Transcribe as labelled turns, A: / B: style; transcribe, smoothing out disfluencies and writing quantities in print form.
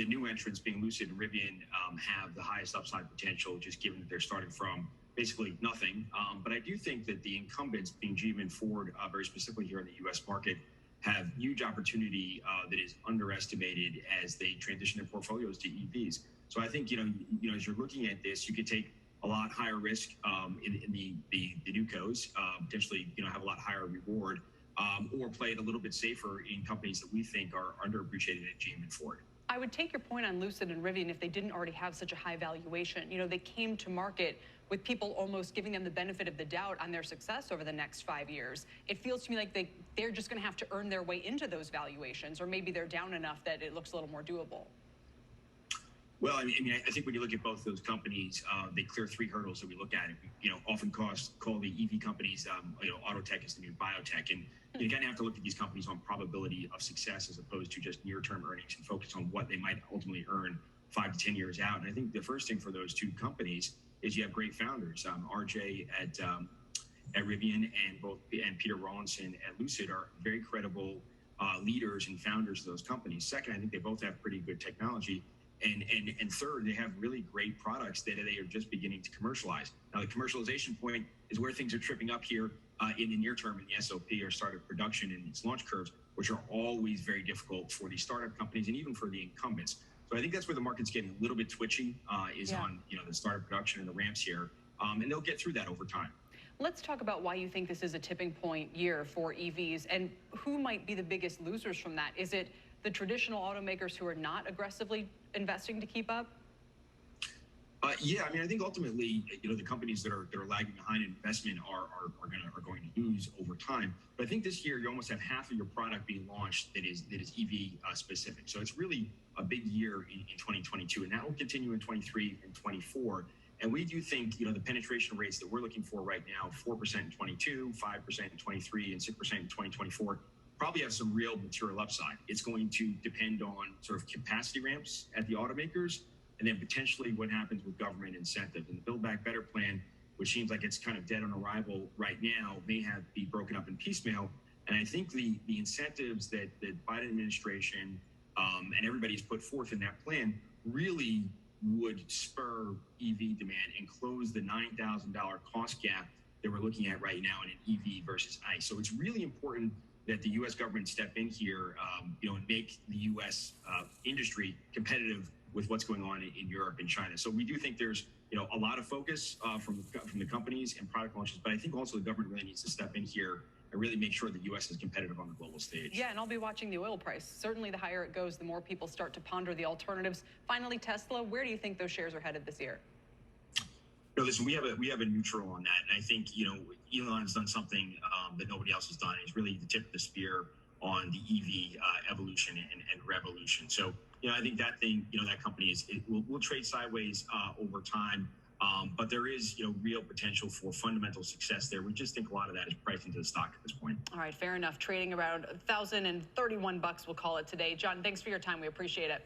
A: the new entrants, being Lucid and Rivian, have the highest upside potential, just given that they're starting from basically nothing. But I do think that the incumbents, being GM and Ford, very specifically here in the U.S. market, have huge opportunity that is underestimated as they transition their portfolios to EVs. So I think, as you're looking at this, you could take a lot higher risk in the newcos, potentially, have a lot higher reward, or play it a little bit safer in companies that we think are underappreciated at GM and Ford.
B: I would take your point on Lucid and Rivian if they didn't already have such a high valuation. They came to market with people almost giving them the benefit of the doubt on their success over the next 5 years. It feels to me like they're just going to have to earn their way into those valuations, or maybe they're down enough that it looks a little more doable.
A: Well, I think when you look at both those companies, they clear 3 hurdles that we look at. Often call the EV companies, auto tech is the new biotech. And you kind of have to look at these companies on probability of success as opposed to just near-term earnings, and focus on what they might ultimately earn 5 to 10 years out. And I think the first thing for those 2 companies is you have great founders. RJ at Rivian and Peter Rawlinson at Lucid are very credible leaders and founders of those companies. Second, I think they both have pretty good technology. And third, they have really great products that they are just beginning to commercialize. Now, the commercialization point is where things are tripping up here in the near term in the SOP, or start of production, and its launch curves, which are always very difficult for these startup companies and even for the incumbents. So I think that's where the market's getting a little bit twitchy, on the startup production and the ramps here, and they'll get through that over time.
B: Let's talk about why you think this is a tipping point year for EVs, and who might be the biggest losers from that. Is it the traditional automakers who are not aggressively investing to keep up?
A: Yeah, I think ultimately, the companies that are lagging behind in investment are going to lose over time. But I think this year you almost have half of your product being launched that is EV specific. So it's really a big year in 2022, and that will continue in 23 and 24. And we do think, the penetration rates that we're looking for right now, 4% in 22, 5% in 23, and 6% in 2024, probably have some real material upside. It's going to depend on sort of capacity ramps at the automakers, and then potentially what happens with government incentive. And the Build Back Better plan, which seems like it's kind of dead on arrival right now, may be broken up in piecemeal. And I think the incentives that the Biden administration and everybody's put forth in that plan really would spur EV demand and close the $9,000 cost gap that we're looking at right now in an EV versus ICE. So it's really important that the U.S. government step in here, and make the U.S. Industry competitive with what's going on in Europe and China. So we do think there's, a lot of focus from the companies and product launches, but I think also the government really needs to step in here and really make sure the U.S. is competitive on the global stage.
B: Yeah, and I'll be watching the oil price. Certainly the higher it goes, the more people start to ponder the alternatives. Finally, Tesla, where do you think those shares are headed this year?
A: No, listen, we have a neutral on that. And I think, Elon has done something that nobody else has done. He's really the tip of the spear on the EV evolution and revolution. So, I think that thing, that company will trade sideways over time. But there is, real potential for fundamental success there. We just think a lot of that is priced into the stock at this point.
B: All right, fair enough. Trading around $1,031, we'll call it today. John, thanks for your time. We appreciate it.